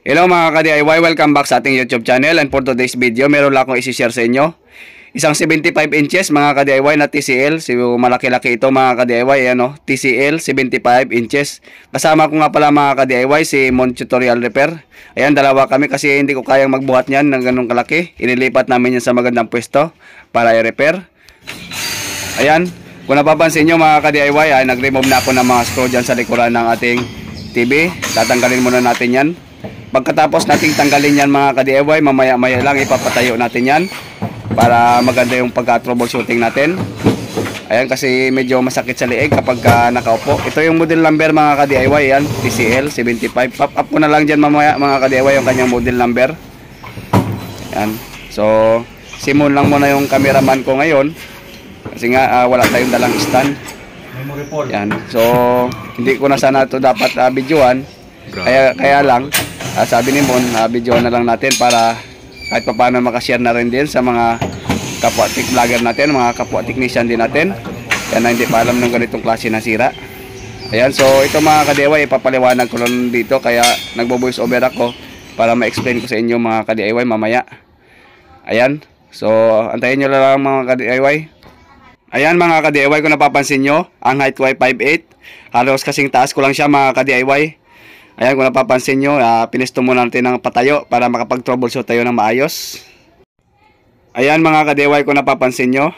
Hello mga ka-DIY, welcome back sa ating YouTube channel, and for today's video, meron lang akong isi-share sa inyo. Isang 75 inches mga ka-DIY na TCL, malaki-laki ito mga ka-DIY, TCL 75 inches. Kasama ko nga pala mga ka-DIY si Mon Tutorial Repair. Ayan, dalawa kami kasi hindi ko kayang magbuhat niyan ng ganong kalaki. Inilipat namin yan sa magandang pwesto para i-repair. Ayan, kung napapansin nyo mga ka-DIY, ay nag-remove na ako ng mga screw dyan sa likuran ng ating TV. Tatanggalin muna natin yan. Pagkatapos nating tanggalin yan mga ka-DIY, mamaya-maya lang ipapatayo natin yan para maganda yung pagka-troubleshooting natin. Ayan, kasi medyo masakit sa liig kapag nakaupo. Ito yung model number mga ka-DIY, yan, TCL 75. Pop up ko na lang dyan mamaya mga ka-DIY yung kanyang model number. Ayan, so simon lang muna yung cameraman ko ngayon kasi nga wala tayong dalang stand. Ayan, so hindi ko na sana ito dapat videoan. Kaya lang sabi ni Mon, video na lang natin para kahit pa paano makashare na rin din sa mga kapwa tech vlogger natin, mga kapwa technician din natin. Yan na hindi pa alam ng ganitong klase na sira. Ayan, so ito mga ka-DIY, ipapaliwanag ko lang dito kaya nagbo-voice over ako para ma-explain ko sa inyo mga ka-DIY mamaya. Ayan, so antayin nyo lang mga ka-DIY. Ayan mga ka-DIY, kung napapansin nyo, ang height ko ay 5'8". Halos kasing taas ko lang siya mga ka-DIY. Ayan, kung napapansin nyo, pinisto muna natin ng patayo para makapag-troubleshoot tayo ng maayos. Ayan mga ka-DIY, kung napapansin nyo,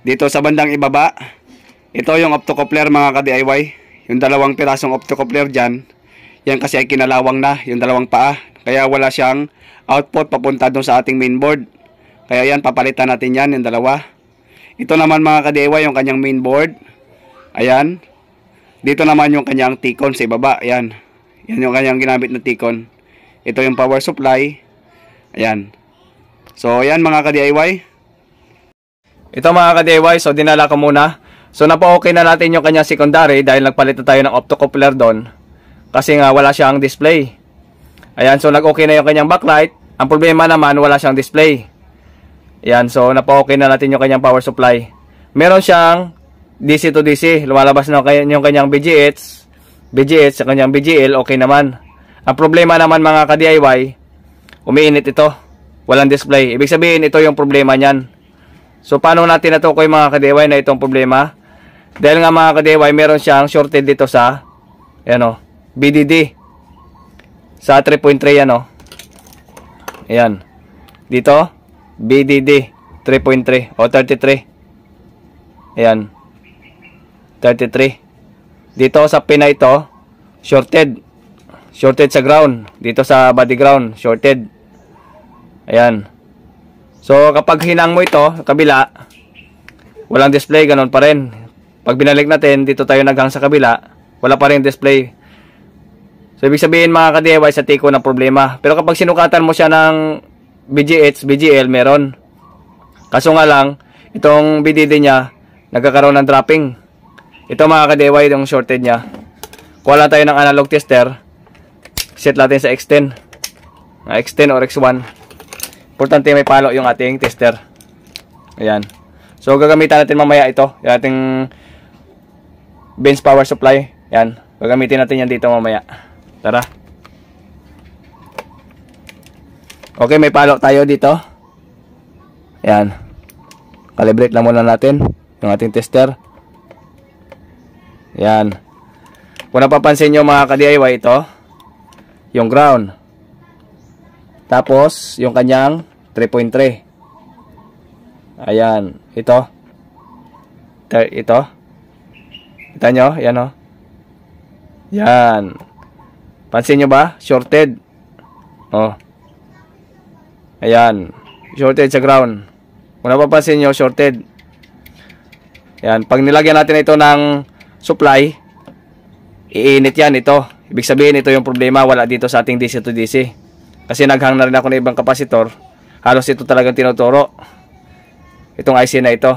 dito sa bandang ibaba, ito yung optocoupler mga ka-DIY. Yung dalawang pirasong optocoupler dyan, yan kasi ay kinalawang na, yung dalawang paa. Kaya wala siyang output papunta doon sa ating mainboard. Kaya yan, papalitan natin yan, yung dalawa. Ito naman mga ka-DIY, yung kanyang mainboard. Ayan. Dito naman yung kanyang T-con sa ibaba, ayan. Yan yung kanyang ginamit na T-con. Ito yung power supply. Ayan. So, ayan mga ka-DIY. Ito mga ka-DIY, so dinala ko muna. So, napa-okay na natin yung kanyang secondary dahil nagpalit na tayo ng optocoupler doon. Kasi nga wala siyang display. Ayan, so nag-okay na yung kanyang backlight. Ang problema naman, wala siyang display. Ayan, so napa-okay na natin yung kanyang power supply. Meron siyang DC to DC. Lumalabas na yung kanyang BGH sa kanyang BGL, okay naman. Ang problema naman mga ka-DIY, umiinit ito, walang display. Ibig sabihin, ito yung problema niyan. So paano natin natukoy mga ka-DIY na itong problema? Dahil nga mga ka-DIY, meron siyang shorted dito sa BDD sa 3.3 ayan, dito BDD 3.3 o 33. Ayan, 33. Dito sa pin na ito, shorted sa ground. Dito sa body ground, shorted. Ayan. So, kapag hinang mo ito, kabila, walang display, ganun pa rin. Pag binalik natin, dito tayo naghang sa kabila, wala pa rin display. So, ibig sabihin mga ka-DIY, sa T-con ng problema. Pero kapag sinukatan mo siya ng BGH, BGL, meron. Kaso nga lang, itong BDD niya, nagkakaroon ng dropping. Ito mga ka-DIY, yung shorted niya. Kuha lang tayo ng analog tester. Set natin sa X10. X10 or X1. Importante may palo yung ating tester. Ayan. So gagamitan natin mamaya ito. Yung ating bench power supply. Ayan. Gagamitin natin yan dito mamaya. Tara. Okay, may palo tayo dito. Ayan. Calibrate lang muna natin yung ating tester. Yan. Kung napapansin nyo mga ka-DIY, ito yung ground. Tapos yung kanyang 3.3. Ayan. Ito. Kita nyo? Yan o. Yan. Pansin nyo ba? Shorted. Oh. Ayan. Shorted sa ground. Kung napapansin nyo, shorted. Yan. Pag nilagyan natin ito ng supply, iinit yan ito. Ibig sabihin ito yung problema, wala dito sa ating DC to DC. Kasi naghang na rin ako ng ibang kapasitor. Halos ito talagang tinuturo. Itong IC na ito.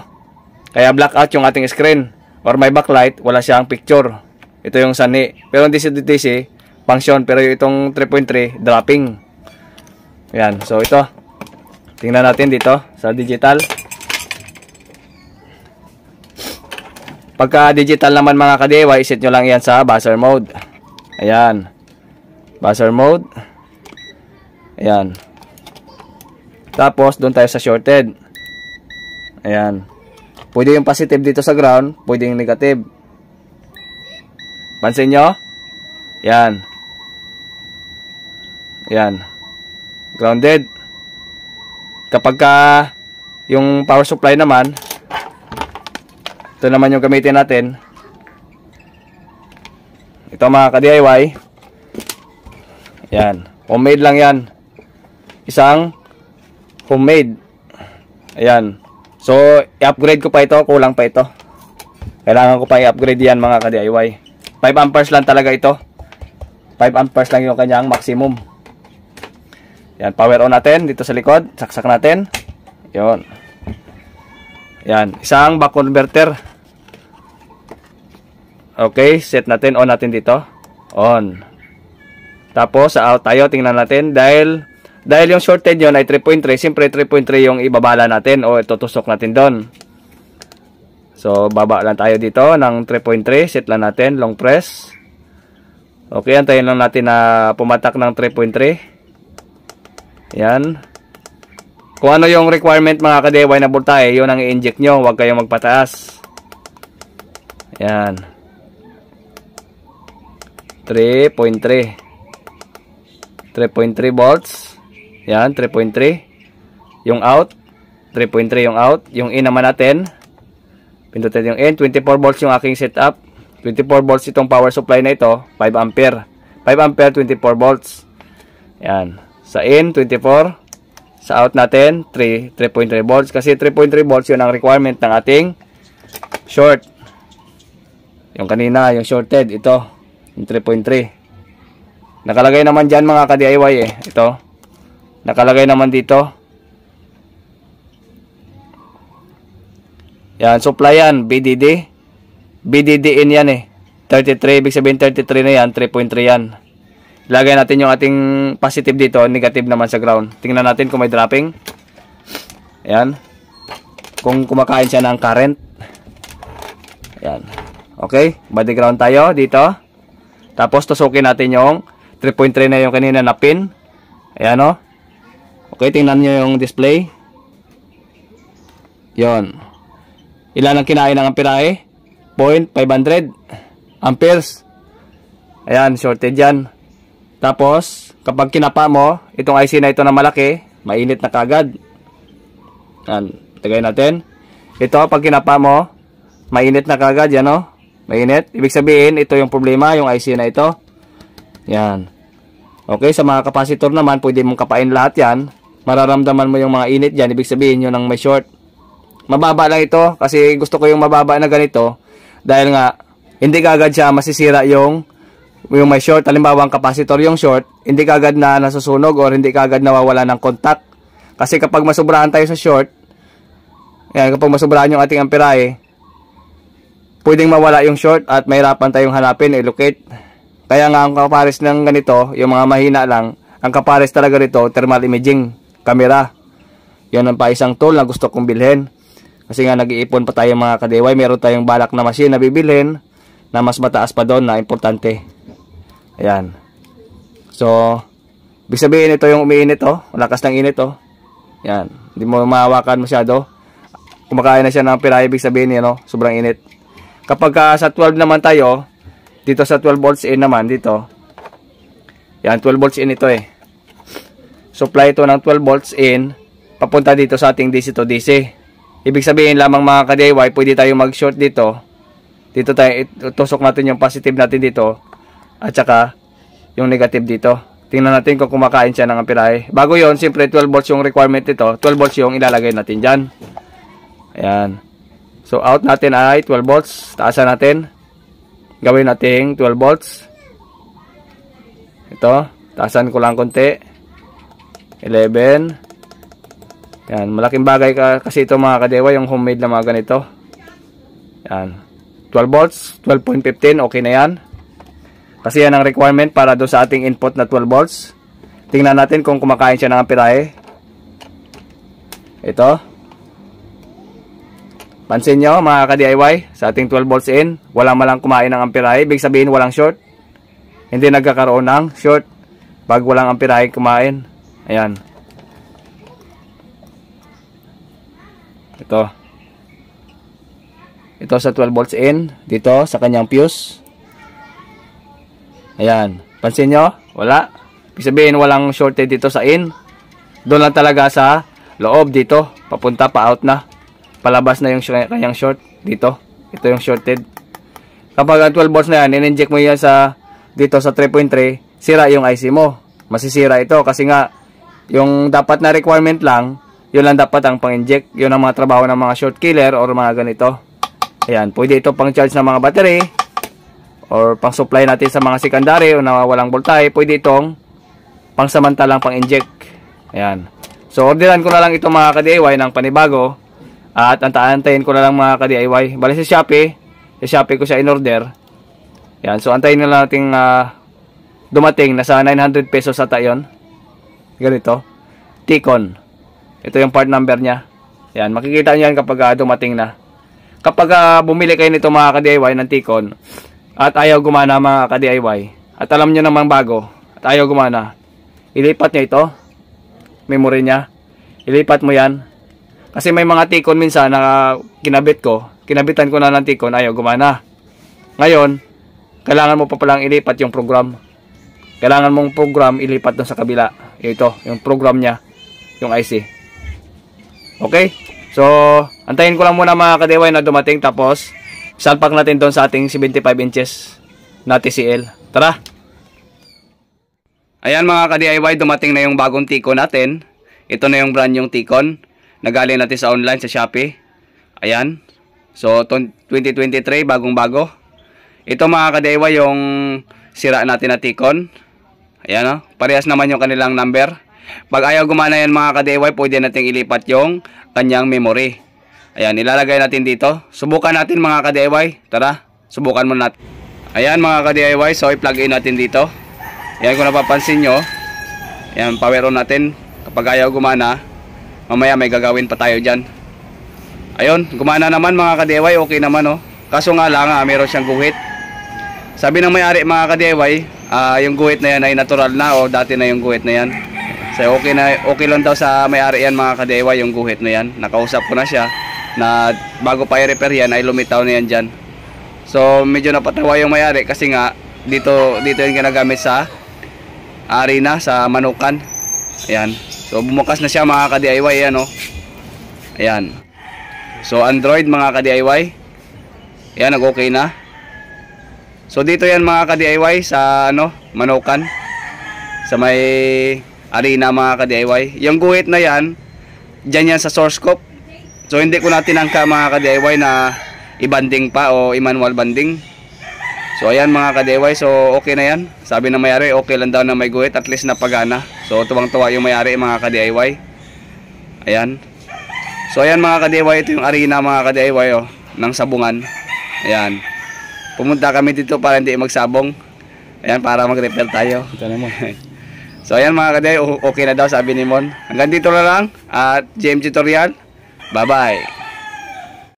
Kaya blackout yung ating screen. Or may backlight, wala siyang picture. Ito yung sani. Pero yung DC to DC, function. Pero itong 3.3, dropping. Yan. So ito. Tingnan natin dito sa digital. Pagka digital naman mga ka-DIY, set nyo lang yan sa buzzer mode. Ayan. Buzzer mode. Ayan. Tapos, doon tayo sa shorted. Ayan. Pwede yung positive dito sa ground, pwede yung negative. Pansin nyo? Ayan. Ayan. Grounded. Kapag yung power supply naman, ito naman yung gamitin natin. Ito mga ka-DIY. Ayan. Homemade lang yan. Isang homemade. Ayan. So, i-upgrade ko pa ito. Kulang pa ito. Kailangan ko pa i-upgrade yan mga ka-DIY. 5 amperes lang talaga ito. 5 amperes lang yung kanyang maximum. Ayan. Power on natin. Dito sa likod. Saksak natin. Ayan. Ayan. Isang buck converter. Okay. Set natin. On natin dito. On. Tapos, sa out tayo. Tingnan natin. Dahil yung shorted yun ay 3.3. Siyempre, 3.3 yung ibabala natin o itutusok natin doon. So, baba lang tayo dito ng 3.3. Set lang natin. Long press. Okay, antayin lang natin na pumatak ng 3.3. Yan. Kung ano yung requirement mga ka-DIY na voltahe, yun ang i-inject nyo. Huwag kayong magpataas. Yan. 3.3 volts. Yan, 3.3. Yung out, 3.3 yung out. Yung in naman natin, pindutin yung in. 24 volts yung aking setup. 24 volts itong power supply na ito. 5 ampere. 5 ampere, 24 volts. Yan. Sa in, 24. Sa out natin, 3.3 volts. Kasi 3.3 volts yun ang requirement ng ating short. Yung kanina, yung shorted, ito. Yung 3.3. Nakalagay naman dyan mga ka-DIY eh. Ito. Nakalagay naman dito. Yan. Supply yan. BDD. BDD in yan eh. 33. Ibig sabihin 33 na yan. 3.3 yan. Ilagay natin yung ating positive dito. Negative naman sa ground. Tingnan natin kung may dropping. Yan. Kung kumakain siya ng current. Yan. Okay. Body ground tayo dito. Tapos tusukin natin yung 3.3 na yung kanina na pin. Ayan o. Okay, tingnan nyo yung display. Yon. Ilan ang kinain ng amperahe? 0.500 amperes. Ayan, shorted yan. Tapos, kapag kinapa mo, itong IC na ito na malaki, mainit na kagad. Ayan, tagay natin. Ito, pag kinapa mo, mainit na kagad. Yan o. Mainit. Ibig sabihin, ito yung problema, yung IC na ito. Yan. Okay, sa mga kapasitor naman, pwede mong kapain lahat yan. Mararamdaman mo yung mga init dyan. Ibig sabihin yun ang may short. Mababa lang ito kasi gusto ko yung mababa na ganito. Dahil nga, hindi kagad siya masisira yung may short. Halimbawa, ang kapasitor yung short, hindi kagad na nasusunog or hindi kagad nawawala ng contact. Kasi kapag masubrahan tayo sa short, yan, kapag masubrahan yung ating amperahe, pwedeng mawala yung short at mahirapan tayong hanapin, i-locate. Kaya nga ang kapares ng ganito, yung mga mahina lang, ang kapares talaga rito, thermal imaging camera. Yan ang pa isang tool na gusto kong bilhin. Kasi nga nag-iipon pa tayo mga ka-DIY, meron tayong balak na machine na bibilhin na mas mataas pa doon na importante. Ayan. So, ibig sabihin ito yung umiinit oh, lakas ng init oh. Yan, hindi mo mahawakan masyado. Kumakain na siya ng pira, ibig sabihin yan oh, sobrang init. Kapag sa 12 naman tayo, dito sa 12 volts in naman, dito. Yan, 12 volts in ito eh. Supply ito ng 12 volts in, papunta dito sa ating DC to DC. Ibig sabihin lamang mga ka-DIY, pwede tayo mag-short dito. Dito tayo, tusok natin yung positive natin dito. At saka, yung negative dito. Tingnan natin kung kumakain siya ng amperahe. Bago yon, siyempre 12 volts yung requirement dito. 12 volts yung ilalagay natin dyan. Ayan. So, out natin ay 12 volts. Taasan natin. Gawin natin 12 volts. Ito. Taasan ko lang konti. 11. Yan. Malaking bagay kasi ito mga ka-DIY, yung homemade na mga ganito. Yan. 12 volts. 12.15. Okay na yan. Kasi yan ang requirement para doon sa ating input na 12 volts. Tingnan natin kung kumakain siya ng amperahe. Ito. Pansin nyo mga ka-DIY, sa ating 12 volts in, walang malang kumain ng amperahe. Ibig sabihin walang short. Hindi nagkakaroon ng short pag walang amperahe kumain. Ayan. Ito sa 12 volts in. Dito sa kanyang fuse. Ayan. Pansin nyo? Wala. Ibig sabihin walang shorted dito sa in. Doon lang talaga sa loob dito. Papunta pa out na. Palabas na yung kanyang short dito. Ito yung shorted. Kapag 12 volts na yan, in-inject mo yan sa dito sa 3.3, sira yung IC mo. Masisira ito kasi nga yung dapat na requirement lang, yun lang dapat ang pang-inject. Yun ang mga trabaho ng mga short killer or mga ganito. Ayan, pwede ito pang-charge ng mga battery or pang-supply natin sa mga secondary o nawawalang voltahe. Pwede itong pang-samantalang pang-inject. Ayan. So, orderan ko na lang ito mga ka-DIY ng panibago at antayin ko na lang mga ka-DIY. Bali sa Shopee ko siya in-order. Ayan, so antayin na lang natin dumating. Nasa 900 pesos ata yun. Ganito. Ticon. Ito yung part number niya. Ayan, makikita nyo yan kapag dumating na. Kapag bumili kayo nito mga ka-DIY ng Ticon at ayaw gumana mga ka-DIY at alam nyo namang bago at ayaw gumana, ilipat nyo ito. Memory niya. Ilipat mo yan. Kasi may mga Ticon minsan na kinabitan ko na ng Ticon, ayaw gumana. Ngayon, kailangan mo pa palang ilipat yung program. Kailangan mong program ilipat dun sa kabila. Ito, yung program niya, yung IC. Okay? So, antayin ko lang muna mga ka-DIY na dumating. Tapos, salpak natin doon sa ating 75 inches na TCL. Tara! Ayan mga ka-DIY, dumating na yung bagong Ticon natin. Ito na yung brand yung Ticon. Nagaling natin sa online sa Shopee. Ayan. So, 2023, bagong-bago. Ito mga ka-DIY yung sira natin na Ticon. Ayan o. Parehas naman yung kanilang number. Pag ayaw gumana yan mga ka-DIY, pwede natin ilipat yung kanyang memory. Ayan, ilalagay natin dito. Subukan natin mga ka-DIY. Tara, subukan muna natin. Ayan mga ka-DIY, so i-plug in natin dito. Ayan, kung napapansin nyo. Ayan, power on natin. Kapag ayaw gumana, mamaya may gagawin pa tayo dyan. Ayun, gumana naman mga ka-DIY, okay naman oh. Kaso nga lang, meron siyang guhit. Sabi ng may-ari mga ka-DIY, yung guhit na yan ay natural na o dati na yung guhit na yan. So okay lang daw sa may-ari yan mga ka-DIY yung guhit na yan. Nakausap ko na siya na bago pa i-repair yan ay lumitaw na yan dyan. So medyo napatawa yung may-ari kasi nga dito yung ginagamit sa arena, sa manukan. Ayan. So bumukas na siya mga ka-DIY, ayan oh. Ayan. So Android mga ka-DIY. Ayan, nag-okay na. So dito yan mga ka-DIY sa manukan. Sa may arena mga ka-DIY. Yung guhit na yan, dyan yan sa source scope. So hindi ko na tinangka mga ka-DIY na i-banding pa o i-manual banding. So ayan mga ka-DIY, so okay na yan. Sabi ng may-ari, okay lang daw na may guhit, at least napagana. So tuwang-tuwa yung may-ari mga ka-DIY. Ayan. So ayan mga ka-DIY, ito yung arena mga ka-DIY oh, ng sabungan. Ayan. Pumunta kami dito para hindi magsabong. Ayan, para mag-repair tayo. Ito naman. So ayan mga ka-DIY, okay na daw sabi ni Mon. Hanggang dito na lang at GM Tutorial. Bye bye.